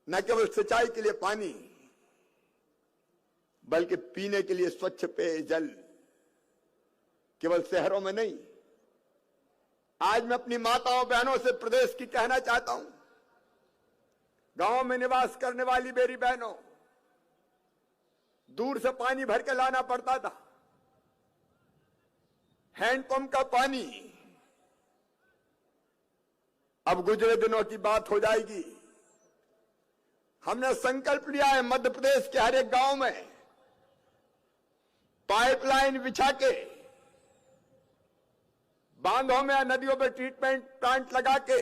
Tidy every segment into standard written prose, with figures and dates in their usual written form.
न केवल सिंचाई के लिए पानी बल्कि पीने के लिए स्वच्छ पेयजल केवल शहरों में नहीं। आज मैं अपनी माताओं बहनों से प्रदेश की कहना चाहता हूं, गांव में निवास करने वाली मेरी बहनों, दूर से पानी भर के लाना पड़ता था। हैंडपंप का पानी अब गुजरे दिनों की बात हो जाएगी। हमने संकल्प लिया है मध्य प्रदेश के हर एक गांव में पाइपलाइन बिछा के, बांधों में या नदियों में ट्रीटमेंट प्लांट लगा के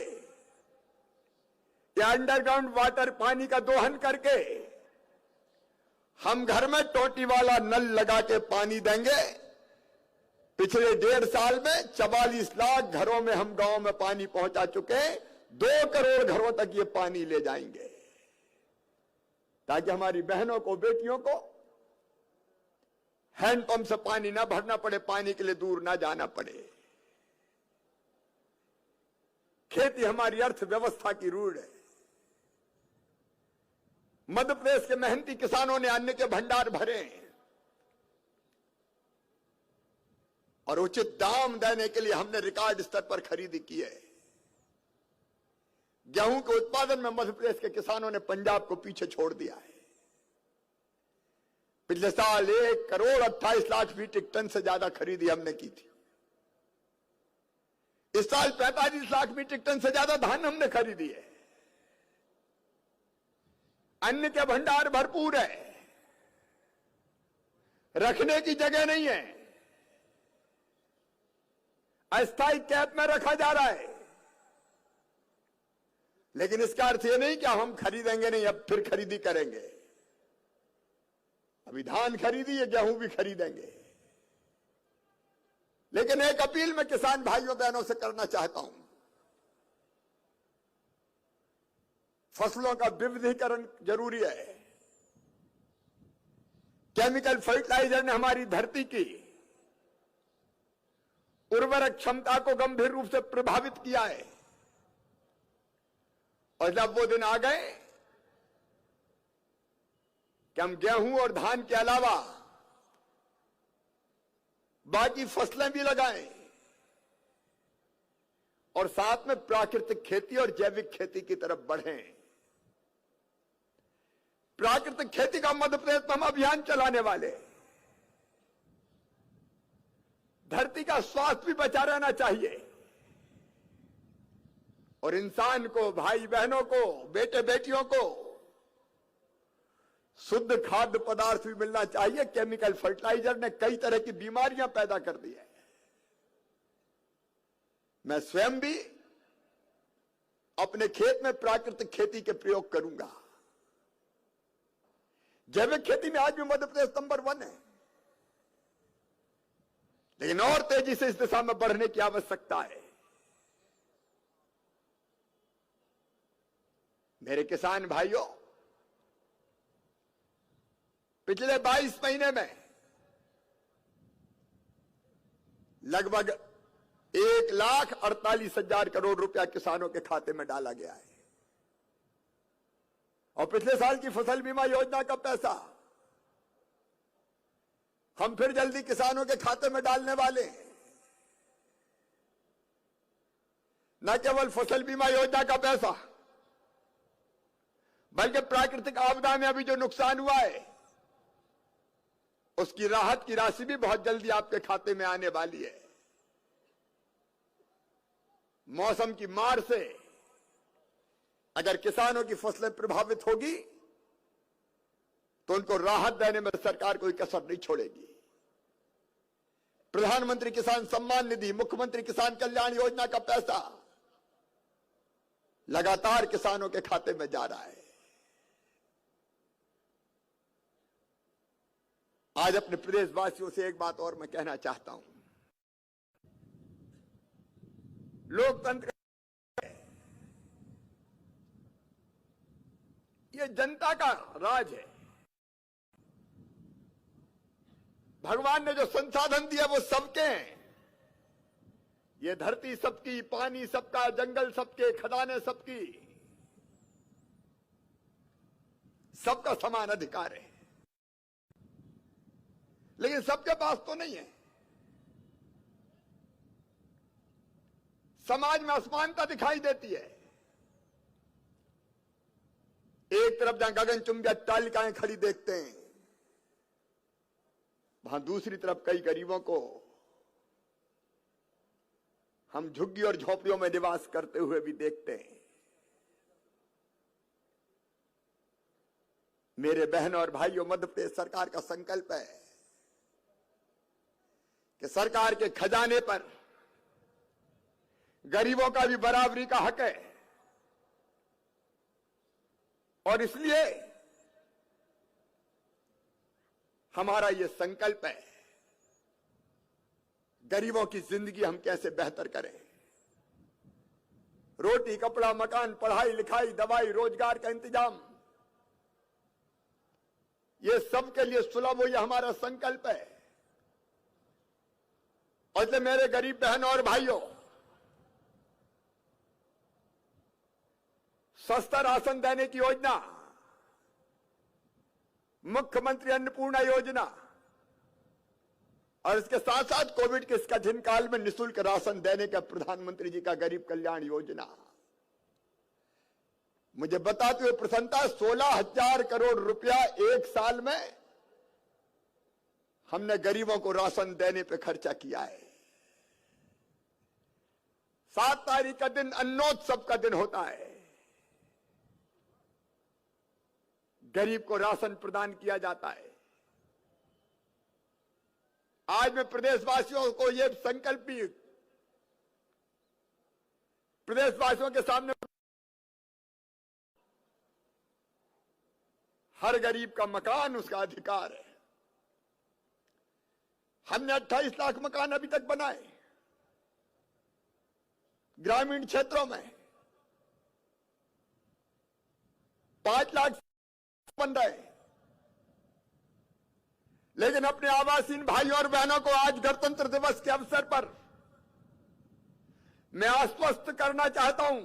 या अंडरग्राउंड वाटर पानी का दोहन करके हम घर में टोटी वाला नल लगा के पानी देंगे। पिछले 1.5 साल में 44 लाख घरों में हम गांव में पानी पहुंचा चुके, 2 करोड़ घरों तक ये पानी ले जाएंगे, ताकि हमारी बहनों को, बेटियों को हैंडपंप से पानी ना भरना पड़े, पानी के लिए दूर ना जाना पड़े। खेती हमारी अर्थव्यवस्था की रीढ़ है। मध्य प्रदेश के मेहनती किसानों ने अन्न के भंडार भरे और उचित दाम देने के लिए हमने रिकॉर्ड स्तर पर खरीदी की है। गेहूं के उत्पादन में मध्य प्रदेश के किसानों ने पंजाब को पीछे छोड़ दिया है। पिछले साल 1 करोड़ 28 लाख मीट्रिक टन से ज्यादा खरीदी हमने की थी। इस साल 45 लाख मीट्रिक टन से ज्यादा धान हमने खरीदी है। अन्न के भंडार भरपूर है, रखने की जगह नहीं है, अस्थायी कैंप में रखा जा रहा है। लेकिन इसका अर्थ यह नहीं कि हम खरीदेंगे नहीं, अब फिर खरीदी करेंगे। अभी धान खरीदी है, गेहूं भी खरीदेंगे। लेकिन एक अपील मैं किसान भाइयों बहनों से करना चाहता हूं, फसलों का विविधीकरण जरूरी है। केमिकल फर्टिलाइजर ने हमारी धरती की उर्वरक क्षमता को गंभीर रूप से प्रभावित किया है। और जब वो दिन आ गए कि हम गेहूं और धान के अलावा बाकी फसलें भी लगाएं और साथ में प्राकृतिक खेती और जैविक खेती की तरफ बढ़ें। प्राकृतिक खेती का मध्य प्रदेश में हम अभियान चलाने वाले। धरती का स्वास्थ्य भी बचा रहना चाहिए और इंसान को, भाई बहनों को, बेटे बेटियों को शुद्ध खाद्य पदार्थ भी मिलना चाहिए। केमिकल फर्टिलाइजर ने कई तरह की बीमारियां पैदा कर दी है। मैं स्वयं भी अपने खेत में प्राकृतिक खेती के प्रयोग करूंगा। जैविक खेती में आज भी मध्य प्रदेश नंबर 1 है, लेकिन और तेजी से इस दिशा में बढ़ने की आवश्यकता है। मेरे किसान भाइयों, पिछले 22 महीने में लगभग 1,48,000 करोड़ रुपया किसानों के खाते में डाला गया है। और पिछले साल की फसल बीमा योजना का पैसा हम फिर जल्दी किसानों के खाते में डालने वाले हैं। न केवल फसल बीमा योजना का पैसा, बल्कि प्राकृतिक आपदा में अभी जो नुकसान हुआ है उसकी राहत की राशि भी बहुत जल्दी आपके खाते में आने वाली है। मौसम की मार से अगर किसानों की फसलें प्रभावित होगी तो उनको राहत देने में सरकार कोई कसर नहीं छोड़ेगी। प्रधानमंत्री किसान सम्मान निधि, मुख्यमंत्री किसान कल्याण योजना का पैसा लगातार किसानों के खाते में जा रहा है। आज अपने प्रदेशवासियों से एक बात और मैं कहना चाहता हूं। लोकतंत्र ये जनता का राज है। भगवान ने जो संसाधन दिया वो सबके हैं। ये धरती सबकी, पानी सबका, जंगल सबके, खदानें सबकी। सबका समान अधिकार है, लेकिन सबके पास तो नहीं है। समाज में असमानता दिखाई देती है। एक तरफ जहां गगनचुंबी अट्टालिकाएं खड़ी देखते हैं, वहां दूसरी तरफ कई गरीबों को हम झुग्गी और झोपड़ियों में निवास करते हुए भी देखते हैं। मेरे बहनों और भाइयों, मध्य प्रदेश सरकार का संकल्प है कि सरकार के खजाने पर गरीबों का भी बराबरी का हक है, और इसलिए हमारा यह संकल्प है, गरीबों की जिंदगी हम कैसे बेहतर करें। रोटी, कपड़ा, मकान, पढ़ाई लिखाई, दवाई, रोजगार का इंतजाम, ये सबके लिए सुलभ हो, यह हमारा संकल्प है। और इसलिए मेरे गरीब बहनों और भाइयों, सस्ता राशन देने की योजना, मुख्यमंत्री अन्नपूर्णा योजना, और इसके साथ साथ कोविड के इस कठिन काल में निःशुल्क राशन देने का प्रधानमंत्री जी का गरीब कल्याण योजना, मुझे बताते हुए प्रसन्नता, 16,000 करोड़ रुपया एक साल में हमने गरीबों को राशन देने पे खर्चा किया है। 7 तारीख का दिन अन्नोत्सव का दिन होता है, गरीब को राशन प्रदान किया जाता है। आज मैं प्रदेशवासियों को यह संकल्प भी प्रदेशवासियों के सामने, हर गरीब का मकान उसका अधिकार है। हमने 28 लाख मकान अभी तक बनाए ग्रामीण क्षेत्रों में, 5 लाख बन रहे, लेकिन अपने आवासीन भाइयों और बहनों को आज गणतंत्र दिवस के अवसर पर मैं आश्वस्त करना चाहता हूं,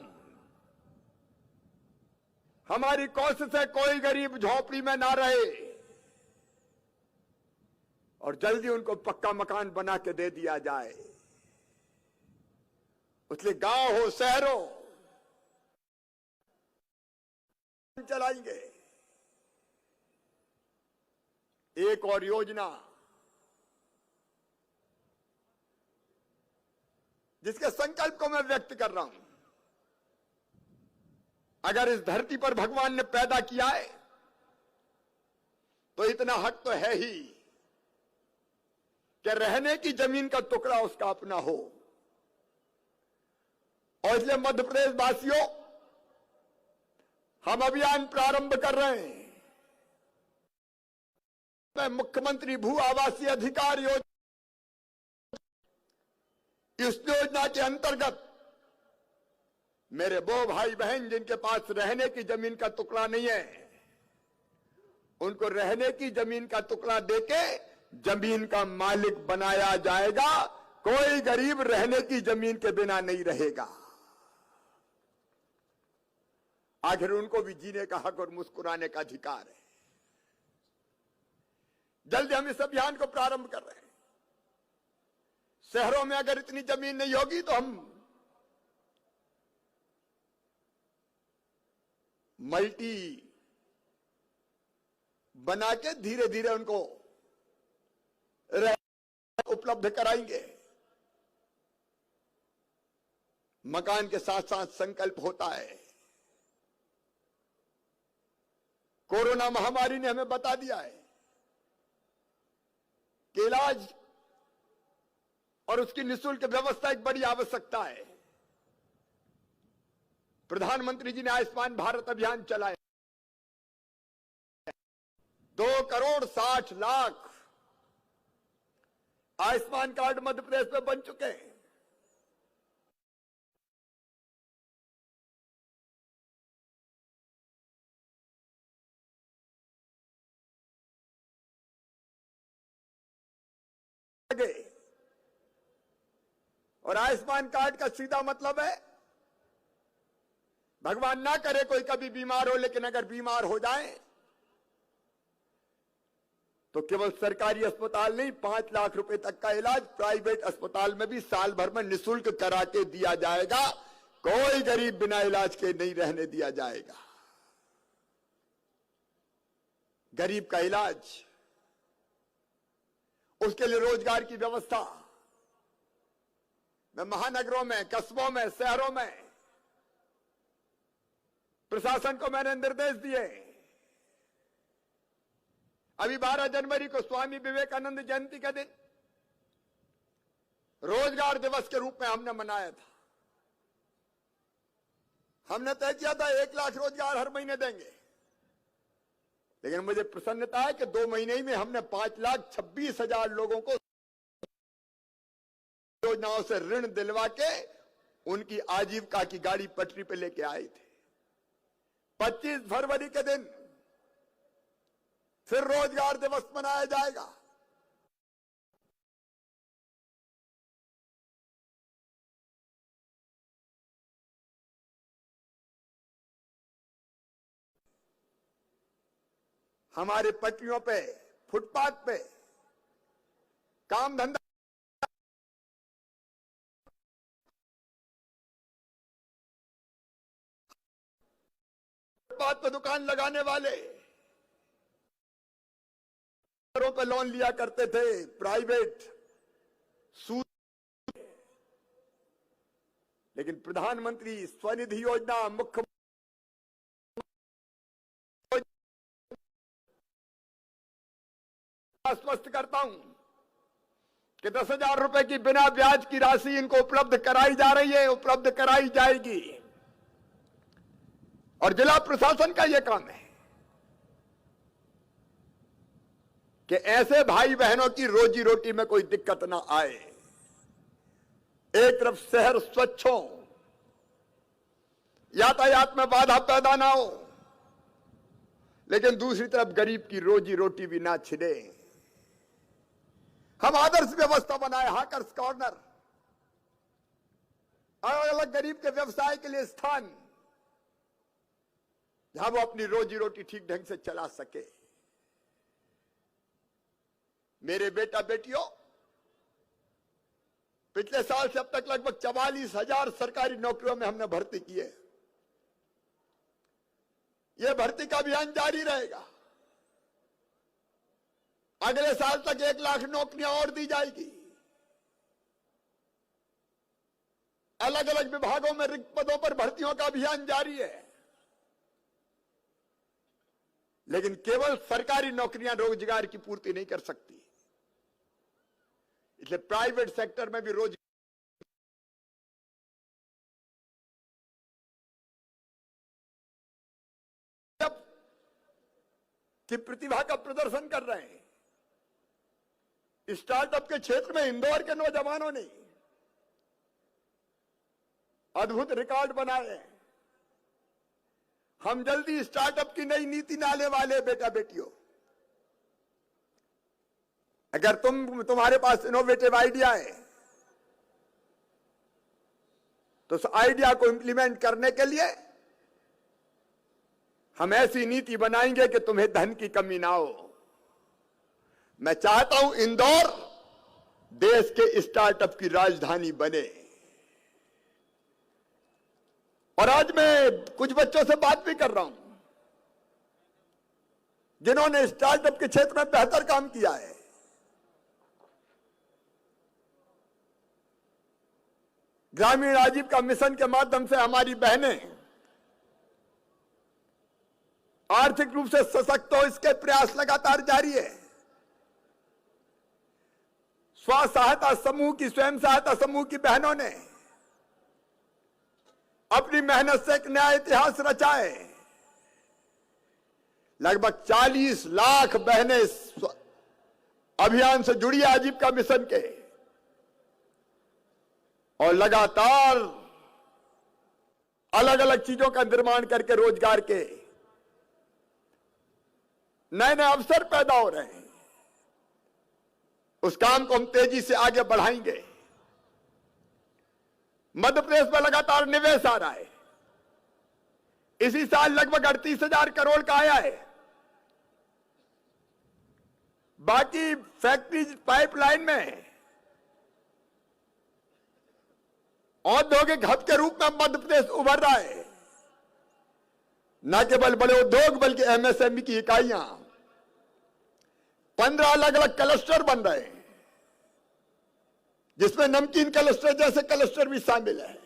हमारी कोशिश है कोई गरीब झोपड़ी में ना रहे, और जल्दी उनको पक्का मकान बना के दे दिया जाए। इसलिए गांव हो, शहर हो, चलाएंगे। एक और योजना जिसके संकल्प को मैं व्यक्त कर रहा हूं, अगर इस धरती पर भगवान ने पैदा किया है तो इतना हक तो है ही कि रहने की जमीन का टुकड़ा उसका अपना हो। और इसलिए मध्य प्रदेश वासियों, हम अभियान प्रारंभ कर रहे हैं। मुख्यमंत्री भू आवासीय अधिकार योजना, इस योजना के अंतर्गत मेरे वो भाई बहन जिनके पास रहने की जमीन का टुकड़ा नहीं है, उनको रहने की जमीन का टुकड़ा देके जमीन का मालिक बनाया जाएगा। कोई गरीब रहने की जमीन के बिना नहीं रहेगा। आखिर उनको भी जीने का हक और मुस्कुराने का अधिकार है। जल्दी हम इस अभियान को प्रारंभ कर रहे हैं। शहरों में अगर इतनी जमीन नहीं होगी तो हम मल्टी बना के धीरे धीरे उनको उपलब्ध कराएंगे। मकान के साथ साथ संकल्प होता है। कोरोना महामारी ने हमें बता दिया है कि इलाज और उसकी निःशुल्क व्यवस्था एक बड़ी आवश्यकता है। प्रधानमंत्री जी ने आयुष्मान भारत अभियान चलाया। 2,60,00,000 आयुष्मान कार्ड मध्य प्रदेश में बन चुके हैं। और आयुष्मान कार्ड का सीधा मतलब है, भगवान ना करे कोई कभी बीमार हो, लेकिन अगर बीमार हो जाए तो केवल सरकारी अस्पताल नहीं, 5 लाख रुपए तक का इलाज प्राइवेट अस्पताल में भी साल भर में निःशुल्क करा के दिया जाएगा। कोई गरीब बिना इलाज के नहीं रहने दिया जाएगा। गरीब का इलाज, उसके लिए रोजगार की व्यवस्था। मैं महानगरों में, कस्बों में, शहरों में प्रशासन को मैंने निर्देश दिए। अभी 12 जनवरी को स्वामी विवेकानंद जयंती का दिन रोजगार दिवस के रूप में हमने मनाया था। हमने तय किया था 1 लाख रोजगार हर महीने देंगे, लेकिन मुझे प्रसन्नता है कि 2 महीने ही में हमने 5,26,000 लोगों को योजनाओं से ऋण दिलवा के उनकी आजीविका की गाड़ी पटरी पे लेके आए थे। 25 फरवरी के दिन फिर रोजगार दिवस मनाया जाएगा। हमारे पटरियों पे, फुटपाथ पे काम धंधा, फुटपाथ पे दुकान लगाने वाले पे लोन लिया करते थे, प्राइवेट सूद, लेकिन प्रधानमंत्री स्वनिधि योजना, मुख्य आश्वस्त करता हूं कि 10,000 रुपए की बिना ब्याज की राशि इनको उपलब्ध कराई जा रही है, उपलब्ध कराई जाएगी। और जिला प्रशासन का यह काम है कि ऐसे भाई बहनों की रोजी रोटी में कोई दिक्कत ना आए। एक तरफ शहर स्वच्छ हो, यातायात में बाधा पैदा ना हो, लेकिन दूसरी तरफ गरीब की रोजी रोटी भी ना छिने। हम आदर्श व्यवस्था बनाए, हाकर्स कॉर्नर, अलग अलग गरीब के व्यवसाय के लिए स्थान, जहां वो अपनी रोजी रोटी ठीक ढंग से चला सके। मेरे बेटा बेटियों, पिछले साल से अब तक लगभग 44,000 सरकारी नौकरियों में हमने भर्ती किए। यह भर्ती का अभियान जारी रहेगा। अगले साल तक 1 लाख नौकरियां और दी जाएगी। अलग अलग विभागों में रिक्त पदों पर भर्तियों का अभियान जारी है। लेकिन केवल सरकारी नौकरियां रोजगार की पूर्ति नहीं कर सकती, इसलिए प्राइवेट सेक्टर में भी रोजगार की प्रतिभा का प्रदर्शन कर रहे हैं। स्टार्टअप के क्षेत्र में इंदौर के नौजवानों ने अद्भुत रिकॉर्ड बनाए हैं। हम जल्दी स्टार्टअप की नई नीति लाने वाले बेटा बेटियों। अगर तुम्हारे पास इनोवेटिव आइडिया है तो उस आइडिया को इंप्लीमेंट करने के लिए हम ऐसी नीति बनाएंगे कि तुम्हें धन की कमी ना हो। मैं चाहता हूं इंदौर देश के स्टार्टअप की राजधानी बने। और आज मैं कुछ बच्चों से बात भी कर रहा हूं जिन्होंने स्टार्टअप के क्षेत्र में बेहतर काम किया है। ग्रामीण आजीविका मिशन के माध्यम से हमारी बहनें आर्थिक रूप से सशक्त हो, इसके प्रयास लगातार जारी है। स्व सहायता समूह की, स्वयं सहायता समूह की बहनों ने अपनी मेहनत से एक नया इतिहास रचा है। लगभग 40 लाख बहनें अभियान से जुड़ी आजीविका मिशन के, और लगातार अलग अलग चीजों का निर्माण करके रोजगार के नए नए अवसर पैदा हो रहे हैं। उस काम को हम तेजी से आगे बढ़ाएंगे। मध्य प्रदेश में लगातार निवेश आ रहा है। इसी साल लगभग 38,000 करोड़ का आया है। बाकी फैक्ट्री पाइपलाइन में औद्योगिक हब के रूप में मध्य प्रदेश उभर रहा है। न केवल बड़े उद्योग बल्कि एमएसएमई की इकाइयां 15 अलग अलग क्लस्टर बन रहे हैं, जिसमें नमकीन क्लस्टर जैसे क्लस्टर भी शामिल है।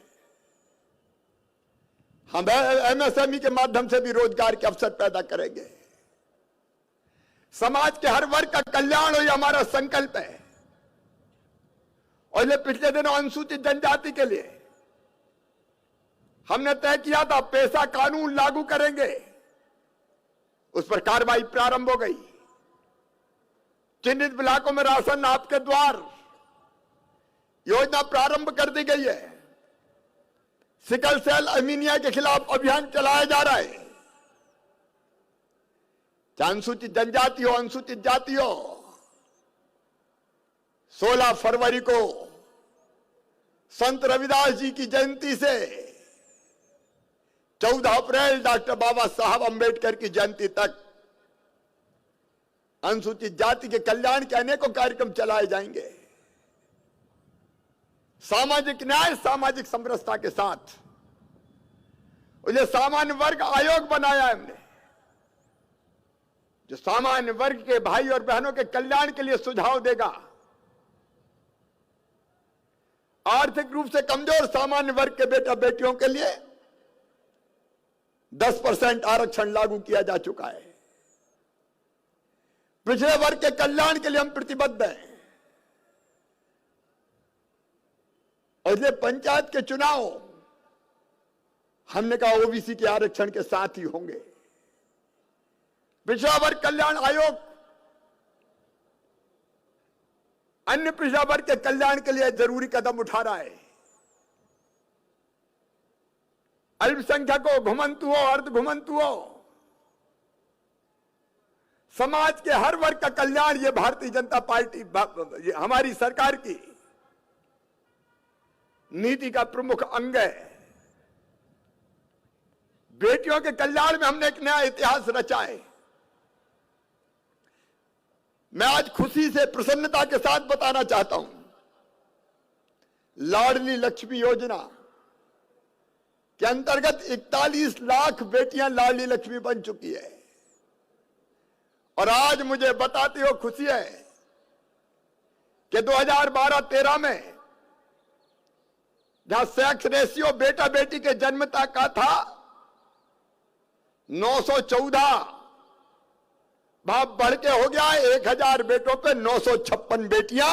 हम एमएसएमई के माध्यम से भी रोजगार के अवसर पैदा करेंगे। समाज के हर वर्ग का कल्याण हो, यह हमारा संकल्प है। और ये पिछले दिनों अनुसूचित जनजाति के लिए हमने तय किया था, पेशा कानून लागू करेंगे। उस पर कार्रवाई प्रारंभ हो गई। चिन्हित इलाकों में राशन आपके द्वार योजना प्रारंभ कर दी गई है। सिकल सेल एनीमिया के खिलाफ अभियान चलाया जा रहा है। चाहे अनुसूचित जनजाति हो, अनुसूचित जाति हो। 16 फरवरी को संत रविदास जी की जयंती से 14 अप्रैल डॉक्टर बाबा साहब अंबेडकर की जयंती तक अनुसूचित जाति के कल्याण के अनेकों कार्यक्रम चलाए जाएंगे। सामाजिक न्याय, सामाजिक समरसता के साथ ये सामान्य वर्ग आयोग बनाया है हमने, जो सामान्य वर्ग के भाई और बहनों के कल्याण के लिए सुझाव देगा। आर्थिक रूप से कमजोर सामान्य वर्ग के बेटा बेटियों के लिए 10% आरक्षण लागू किया जा चुका है। पिछड़े वर्ग के कल्याण के लिए हम प्रतिबद्ध हैं। और ये पंचायत के चुनाव हमने कहा ओबीसी के आरक्षण के साथ ही होंगे। पिछड़ा वर्ग कल्याण आयोग अन्य पिछड़ा वर्ग के कल्याण के लिए जरूरी कदम उठा रहा है। अल्पसंख्यकों, घुमंतुओं, अर्ध घुमंतुओं, समाज के हर वर्ग का कल्याण ये भारतीय जनता पार्टी, ये हमारी सरकार की नीति का प्रमुख अंग है। बेटियों के कल्याण में हमने एक नया इतिहास रचा है। मैं आज खुशी से, प्रसन्नता के साथ बताना चाहता हूं, लाडली लक्ष्मी योजना के अंतर्गत 41 लाख बेटियां लाडली लक्ष्मी बन चुकी है। और आज मुझे बताते हो खुशी है कि 2012-13 में जहां सेक्स रेशियो बेटा बेटी के जन्मता का था 914, वहां बढ़ के हो गया 1000 बेटों पे 956 बेटियां।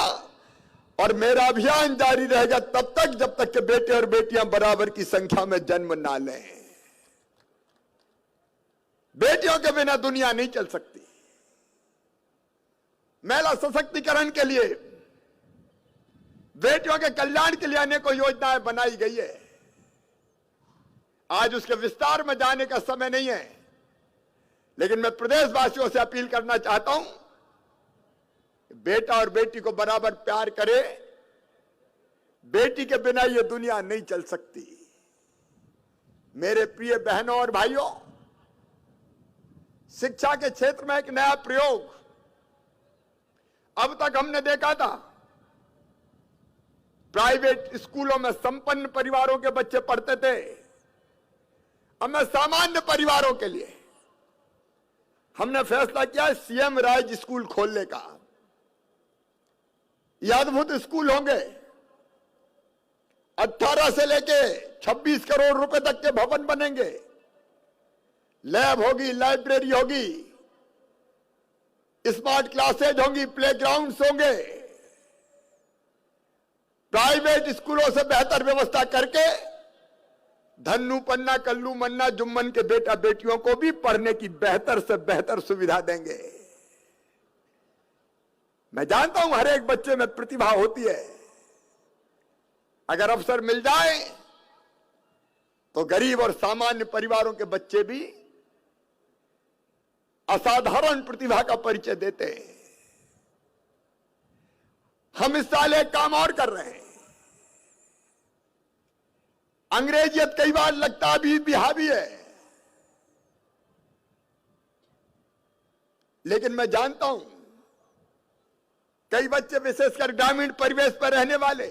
और मेरा अभियान जारी रहेगा तब तक जब तक के बेटे और बेटियां बराबर की संख्या में जन्म ना लें। बेटियों के बिना दुनिया नहीं चल सकती। महिला सशक्तिकरण के लिए, बेटियों के कल्याण के लिए अनेकों योजनाएं बनाई गई है। आज उसके विस्तार में जाने का समय नहीं है, लेकिन मैं प्रदेशवासियों से अपील करना चाहता हूं, बेटा और बेटी को बराबर प्यार करे। बेटी के बिना यह दुनिया नहीं चल सकती। मेरे प्रिय बहनों और भाइयों, शिक्षा के क्षेत्र में एक नया प्रयोग। अब तक हमने देखा था प्राइवेट स्कूलों में संपन्न परिवारों के बच्चे पढ़ते थे। अब मैं सामान्य परिवारों के लिए हमने फैसला किया सीएम राज स्कूल खोलने का। ये अद्भुत स्कूल होंगे। 18 से लेके 26 करोड़ रुपए तक के भवन बनेंगे। लैब होगी, लाइब्रेरी होगी, स्मार्ट क्लासेज होंगी, प्लेग्राउंड्स होंगे। प्राइवेट स्कूलों से बेहतर व्यवस्था करके धन्नू पन्ना कल्लू मन्ना जुम्मन के बेटा बेटियों को भी पढ़ने की बेहतर से बेहतर सुविधा देंगे। मैं जानता हूं हर एक बच्चे में प्रतिभा होती है। अगर अवसर मिल जाए तो गरीब और सामान्य परिवारों के बच्चे भी असाधारण प्रतिभा का परिचय देते हैं। हम इस साल एक काम और कर रहे हैं। अंग्रेजियत कई बार लगता भी हावी है, लेकिन मैं जानता हूं कई बच्चे विशेषकर ग्रामीण परिवेश पर रहने वाले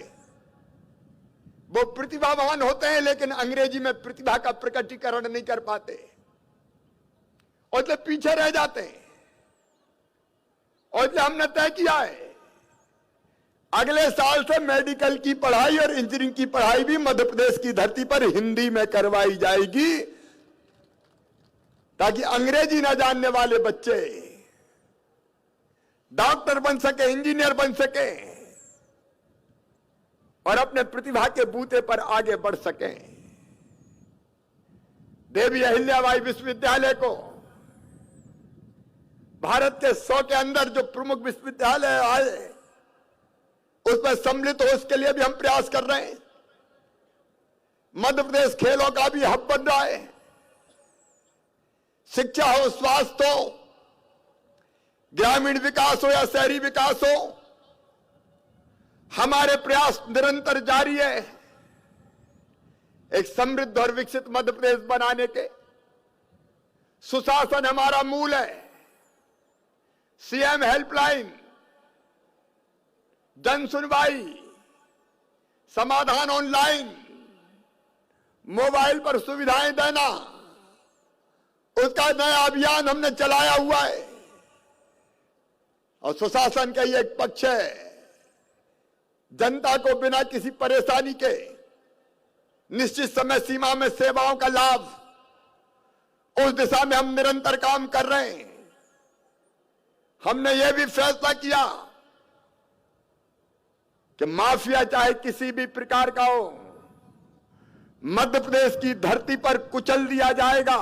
वो प्रतिभावान होते हैं, लेकिन अंग्रेजी में प्रतिभा का प्रकटीकरण नहीं कर पाते और इसलिए पीछे रह जाते हैं। और इसलिए हमने तय किया है अगले साल से मेडिकल की पढ़ाई और इंजीनियरिंग की पढ़ाई भी मध्य प्रदेश की धरती पर हिंदी में करवाई जाएगी, ताकि अंग्रेजी न जानने वाले बच्चे डॉक्टर बन सके, इंजीनियर बन सके और अपने प्रतिभा के बूते पर आगे बढ़ सके। देवी अहिल्याबाई विश्वविद्यालय को भारत के 100 के अंदर जो प्रमुख विश्वविद्यालय आए उसमें सम्मिलित हो, उसके लिए भी हम प्रयास कर रहे हैं। मध्य प्रदेश खेलों का भी हब बन रहा है। शिक्षा हो, स्वास्थ्य हो, ग्रामीण विकास हो या शहरी विकास हो, हमारे प्रयास निरंतर जारी है एक समृद्ध और विकसित मध्य प्रदेश बनाने के। सुशासन हमारा मूल है। सीएम हेल्पलाइन, जन सुनवाई, समाधान ऑनलाइन, मोबाइल पर सुविधाएं देना, उसका नया अभियान हमने चलाया हुआ है। और सुशासन का ये एक पक्ष है जनता को बिना किसी परेशानी के निश्चित समय सीमा में सेवाओं का लाभ, उस दिशा में हम निरंतर काम कर रहे हैं। हमने ये भी फैसला किया कि माफिया चाहे किसी भी प्रकार का हो, मध्य प्रदेश की धरती पर कुचल दिया जाएगा।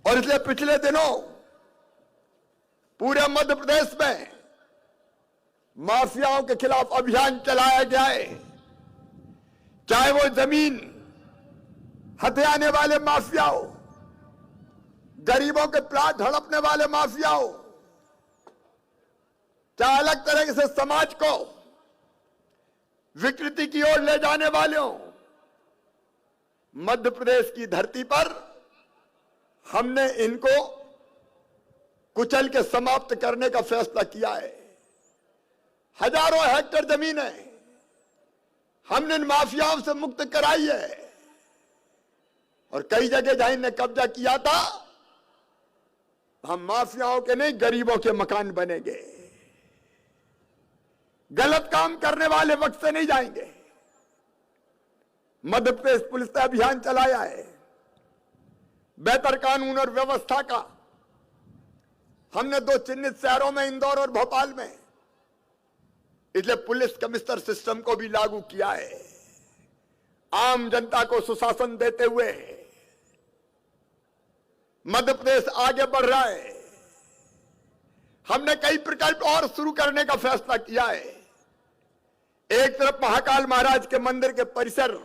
और इसलिए पिछले दिनों पूरे मध्य प्रदेश में माफियाओं के खिलाफ अभियान चलाया गया है। चाहे वो जमीन हथियाने वाले माफिया हो, गरीबों के प्लाट हड़पने वाले माफिया हो, चाहे अलग तरह से समाज को विकृति की ओर ले जाने वाले हो, मध्य प्रदेश की धरती पर हमने इनको कुचल के समाप्त करने का फैसला किया है। हजारों हेक्टेयर जमीन है हमने इन माफियाओं से मुक्त कराई है। और कई जगह जहां इन्हें कब्जा किया था, हम माफियाओं के नहीं गरीबों के मकान बनेंगे। गलत काम करने वाले वक्त से नहीं जाएंगे। मध्य प्रदेश पुलिस ने अभियान चलाया है बेहतर कानून और व्यवस्था का। हमने 2 चिन्हित शहरों में, इंदौर और भोपाल में, इसलिए पुलिस कमिश्नर सिस्टम को भी लागू किया है। आम जनता को सुशासन देते हुए मध्य प्रदेश आगे बढ़ रहा है। हमने कई प्रकल्प और शुरू करने का फैसला किया है। एक तरफ महाकाल महाराज के मंदिर के परिसर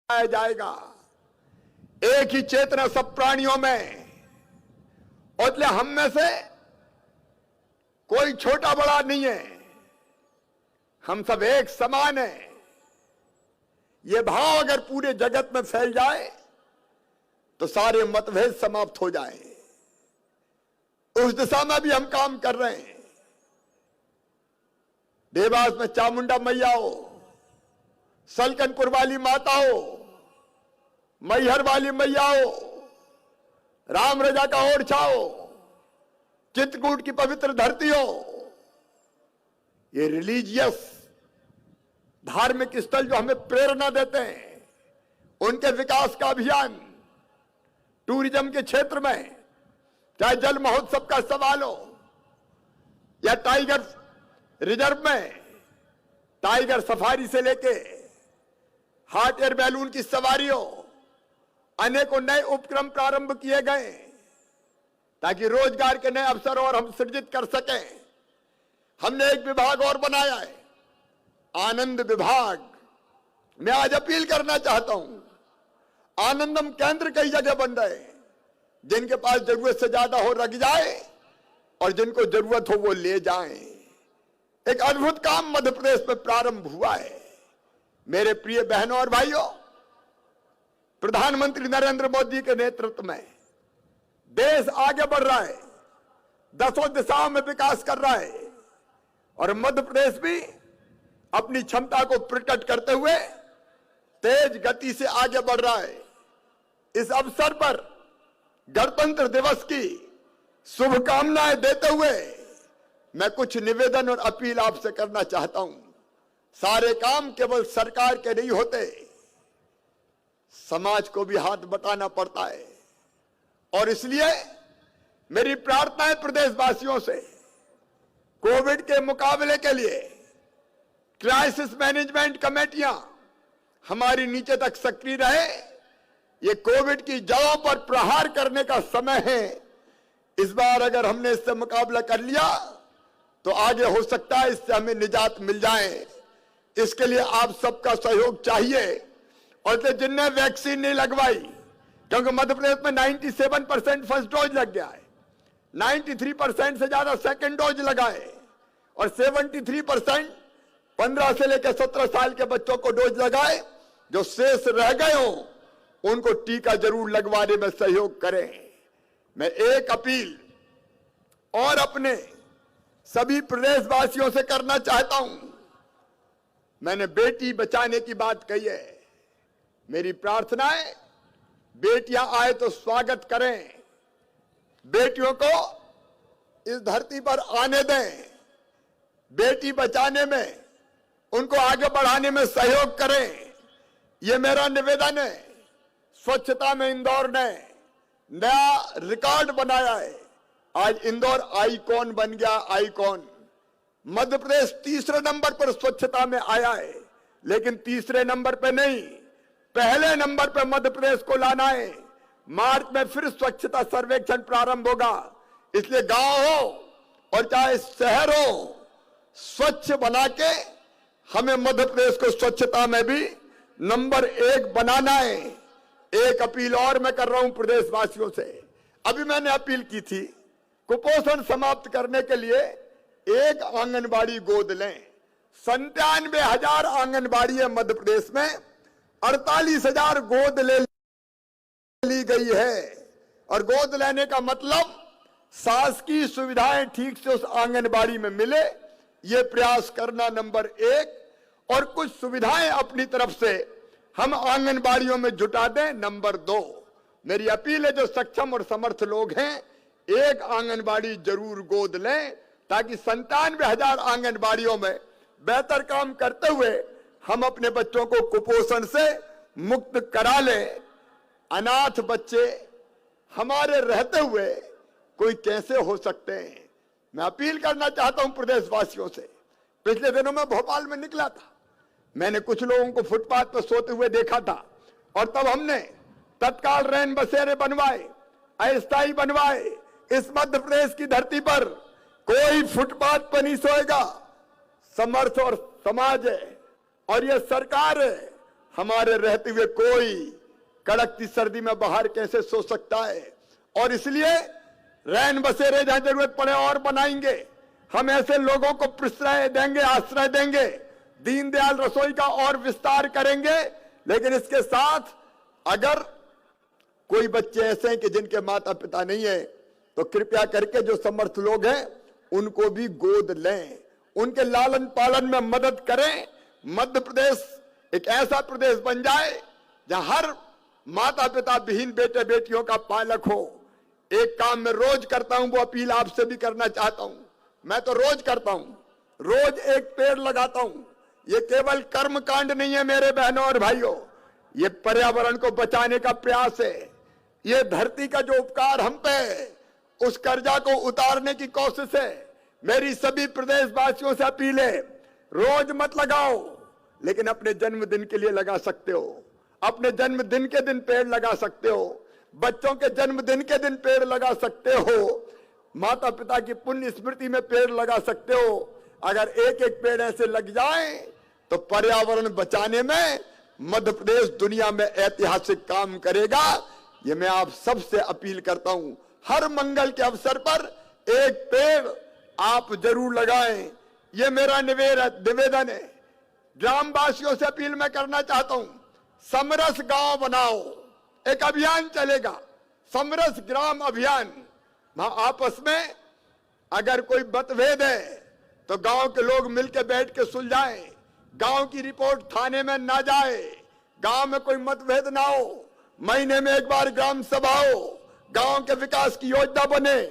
जाएगा। एक ही चेतना सब प्राणियों में, और इसलिए हम में से कोई छोटा बड़ा नहीं है, हम सब एक समान है। ये भाव अगर पूरे जगत में फैल जाए तो सारे मतभेद समाप्त हो जाए। उस दिशा में भी हम काम कर रहे हैं। देवास में चामुंडा मैया हो, सलकनपुर वाली माता हो, मैहर वाली मैया हो, राम रजा का ओरछा हो, चित्रकूट की पवित्र धरती हो, ये रिलीजियस धार्मिक स्थल जो हमें प्रेरणा देते हैं, उनके विकास का अभियान, टूरिज्म के क्षेत्र में, चाहे जल महोत्सव का सवाल हो या टाइगर रिजर्व में टाइगर सफारी से लेके हॉट एयर बैलून की सवारी हो, अनेकों नए उपक्रम प्रारंभ किए गए ताकि रोजगार के नए अवसर और हम सृजित कर सकें। हमने एक विभाग और बनाया है, आनंद विभाग। मैं आज अपील करना चाहता हूं आनंदम केंद्र कई जगह बन रहे हैं। जिनके पास जरूरत से ज्यादा हो रख जाए और जिनको जरूरत हो वो ले जाएं। एक अद्भुत काम मध्य प्रदेश में प्रारंभ हुआ है। मेरे प्रिय बहनों और भाइयों, प्रधानमंत्री नरेंद्र मोदी के नेतृत्व में देश आगे बढ़ रहा है, दसों दिशाओं में विकास कर रहा है और मध्य प्रदेश भी अपनी क्षमता को प्रकट करते हुए तेज गति से आगे बढ़ रहा है। इस अवसर पर गणतंत्र दिवस की शुभकामनाएं देते हुए मैं कुछ निवेदन और अपील आपसे करना चाहता हूं। सारे काम केवल सरकार के नहीं होते, समाज को भी हाथ बटाना पड़ता है और इसलिए मेरी प्रार्थना है प्रदेशवासियों से, कोविड के मुकाबले के लिए क्राइसिस मैनेजमेंट कमेटियां हमारी नीचे तक सक्रिय रहे। ये कोविड की जड़ों पर प्रहार करने का समय है। इस बार अगर हमने इससे मुकाबला कर लिया तो आगे हो सकता है इससे हमें निजात मिल जाए। इसके लिए आप सबका सहयोग चाहिए। और जिनने वैक्सीन नहीं लगवाई, क्योंकि मध्य प्रदेश में 97% फर्स्ट डोज लग गया है, 93% से ज्यादा सेकंड डोज लगाए और 73% 15 से लेकर 17 साल के बच्चों को डोज लगाए। जो शेष रह गए हों उनको टीका जरूर लगवाने में सहयोग करें। मैं एक अपील और अपने सभी प्रदेशवासियों से करना चाहता हूं। मैंने बेटी बचाने की बात कही है। मेरी प्रार्थना है बेटियां आए तो स्वागत करें, बेटियों को इस धरती पर आने दें, बेटी बचाने में उनको आगे बढ़ाने में सहयोग करें। ये मेरा निवेदन है। स्वच्छता में इंदौर ने नया रिकॉर्ड बनाया है। आज इंदौर आइकॉन बन गया, आइकॉन। मध्य प्रदेश तीसरे नंबर पर स्वच्छता में आया है, लेकिन तीसरे नंबर पे नहीं, पहले नंबर पे मध्य प्रदेश को लाना है। मार्च में फिर स्वच्छता सर्वेक्षण प्रारंभ होगा, इसलिए गांव हो और चाहे शहर हो, स्वच्छ बना के हमें मध्य प्रदेश को स्वच्छता में भी नंबर 1 बनाना है। एक अपील और मैं कर रहा हूं प्रदेशवासियों से। अभी मैंने अपील की थी कुपोषण समाप्त करने के लिए एक आंगनबाड़ी गोद लें। 97,000 आंगनबाड़ी है मध्य प्रदेश में, 48,000 गोद ले ली गई है। और गोद लेने का मतलब शासकीय सुविधाएं ठीक से उस आंगनबाड़ी में मिले, ये प्रयास करना नंबर 1। और कुछ सुविधाएं अपनी तरफ से हम आंगनबाड़ियों में जुटा दें, नंबर 2। मेरी अपील है जो सक्षम और समर्थ लोग हैं, एक आंगनबाड़ी जरूर गोद लें ताकि 97,000 आंगनबाड़ियों में बेहतर काम करते हुए हम अपने बच्चों को कुपोषण से मुक्त करा लें। अनाथ बच्चे हमारे रहते हुए कोई कैसे हो सकते हैं। मैं अपील करना चाहता हूं प्रदेशवासियों से। पिछले दिनों में भोपाल में निकला था, मैंने कुछ लोगों को फुटपाथ पर सोते हुए देखा था और तब हमने तत्काल रैन बसेरे बनवाए, अस्थायी बनवाए। इस मध्य प्रदेश की धरती पर कोई फुटपाथ पर नहीं सोएगा। समर्थ और समाज है और ये सरकार है, हमारे रहते हुए कोई कड़कती सर्दी में बाहर कैसे सो सकता है। और इसलिए रैन बसेरे जहां जरूरत पड़े और बनाएंगे। हम ऐसे लोगों को प्रश्रय देंगे, आश्रय देंगे। दीनदयाल रसोई का और विस्तार करेंगे। लेकिन इसके साथ अगर कोई बच्चे ऐसे हैं कि जिनके माता पिता नहीं है तो कृपया करके जो समर्थ लोग हैं उनको भी गोद लें, उनके लालन पालन में मदद करें। मध्य प्रदेश एक ऐसा प्रदेश बन जाए जहां हर माता पिता विहीन बेटे बेटियों का पालक हो। एक काम मैं रोज करता हूं, वो अपील आपसे भी करना चाहता हूं। मैं तो रोज करता हूं, रोज एक पेड़ लगाता हूं। ये केवल कर्म कांड नहीं है मेरे बहनों और भाइयों, ये पर्यावरण को बचाने का प्रयास है। ये धरती का जो उपकार हम पे है, उस कर्जा को उतारने की कोशिश है। मेरी सभी प्रदेशवासियों से अपील है, रोज मत लगाओ, लेकिन अपने जन्मदिन के लिए लगा सकते हो। अपने जन्मदिन के दिन पेड़ लगा सकते हो, बच्चों के जन्मदिन के दिन पेड़ लगा सकते हो, माता पिता की पुण्य स्मृति में पेड़ लगा सकते हो। अगर एक एक पेड़ ऐसे लग जाए तो पर्यावरण बचाने में मध्य प्रदेश दुनिया में ऐतिहासिक काम करेगा। ये मैं आप सबसे अपील करता हूं, हर मंगल के अवसर पर एक पेड़ आप जरूर लगाएं, ये मेरा निवेदन है। ग्रामवासियों से अपील मैं करना चाहता हूं, समरस गांव बनाओ, एक अभियान चलेगा, समरस ग्राम अभियान। वहां आपस में अगर कोई मतभेद है तो गांव के लोग मिलकर बैठ के सुलझाएं, गांव की रिपोर्ट थाने में ना जाए, गांव में कोई मतभेद ना हो, महीने में एक बार ग्राम सभा हो, गांव के विकास की योजना बने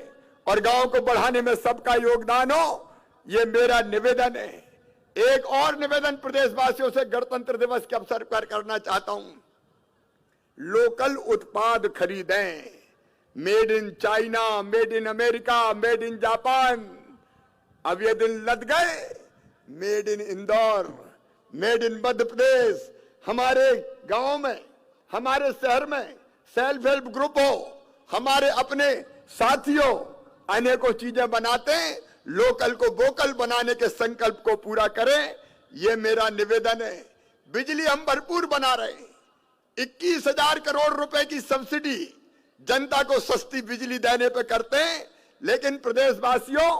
और गांव को बढ़ाने में सबका योगदान हो। ये मेरा निवेदन है। एक और निवेदन प्रदेशवासियों से गणतंत्र दिवस के अवसर पर करना चाहता हूं, लोकल उत्पाद खरीदें। Made in China, made in America, made in Japan, अब ये दिन लद गए। Made in Indore, made in Madhya Pradesh. हमारे गांव में, हमारे शहर में सेल्फ हेल्प ग्रुप हो, हमारे अपने साथियों अनेकों चीजें बनाते हैं। लोकल को वोकल बनाने के संकल्प को पूरा करें, ये मेरा निवेदन है। बिजली हम भरपूर बना रहे हैं, 21,000 करोड़ रुपए की सब्सिडी जनता को सस्ती बिजली देने पे करते हैं। लेकिन प्रदेशवासियों,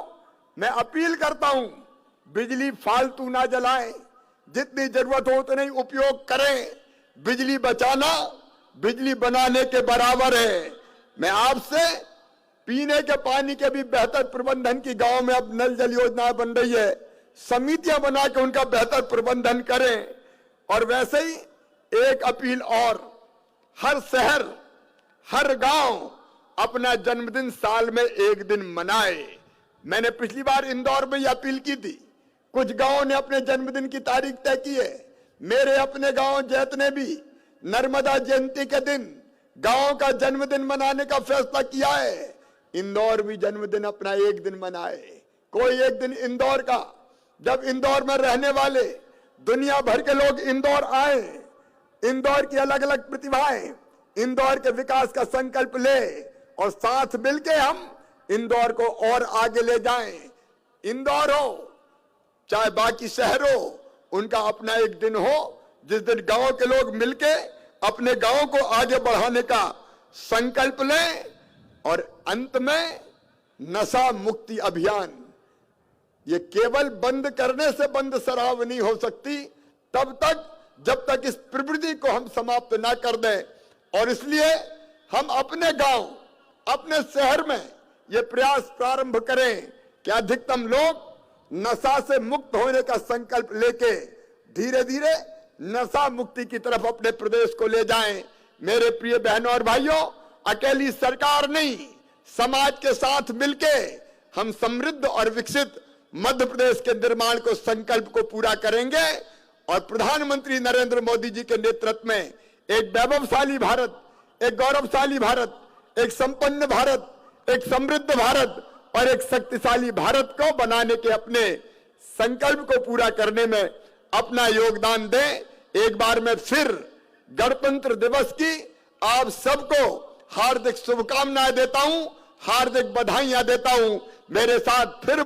मैं अपील करता हूं, बिजली फालतू ना जलाएं, जितनी जरूरत हो उतनी उपयोग करें। बिजली बचाना बिजली बनाने के बराबर है। मैं आपसे पीने के पानी के भी बेहतर प्रबंधन की, गांव में अब नल जल योजना बन रही है, समितियां बना के उनका बेहतर प्रबंधन करें। और वैसे ही एक अपील और, हर शहर, हर गांव अपना जन्मदिन साल में एक दिन मनाए। मैंने पिछली बार इंदौर में यह अपील की थी, कुछ गांवों ने अपने जन्मदिन की तारीख तय की है। मेरे अपने गांव जैत ने भी नर्मदा जयंती के दिन गांव का जन्मदिन मनाने का फैसला किया है। इंदौर भी जन्मदिन अपना एक दिन मनाए, कोई एक दिन इंदौर का। जब इंदौर में रहने वाले दुनिया भर के लोग इंदौर आए, इंदौर की अलग अलग प्रतिभाएं, इंदौर के विकास का संकल्प ले और साथ मिलके हम इंदौर को और आगे ले जाएं। इंदौर हो चाहे बाकी शहर हो, उनका अपना एक दिन हो जिस दिन गांव के लोग मिलके अपने गांव को आगे बढ़ाने का संकल्प लें। और अंत में नशा मुक्ति अभियान, ये केवल बंद करने से बंद शराब नहीं हो सकती तब तक जब तक इस प्रवृत्ति को हम समाप्त ना कर दें। और इसलिए हम अपने गांव, अपने शहर में ये प्रयास प्रारंभ करें कि अधिकतम लोग नशा से मुक्त होने का संकल्प लेके धीरे धीरे नशा मुक्ति की तरफ अपने प्रदेश को ले जाएं। मेरे प्रिय बहनों और भाइयों, अकेली सरकार नहीं, समाज के साथ मिलके हम समृद्ध और विकसित मध्य प्रदेश के निर्माण को, संकल्प को पूरा करेंगे। और प्रधानमंत्री नरेंद्र मोदी जी के नेतृत्व में एक वैभवशाली भारत, एक गौरवशाली भारत, एक संपन्न भारत, एक समृद्ध भारत और एक शक्तिशाली भारत को बनाने के अपने संकल्प को पूरा करने में अपना योगदान दें। एक बार मैं फिर गणतंत्र दिवस की आप सबको हार्दिक शुभकामनाएं देता हूं, हार्दिक बधाइयां देता हूं। मेरे साथ फिर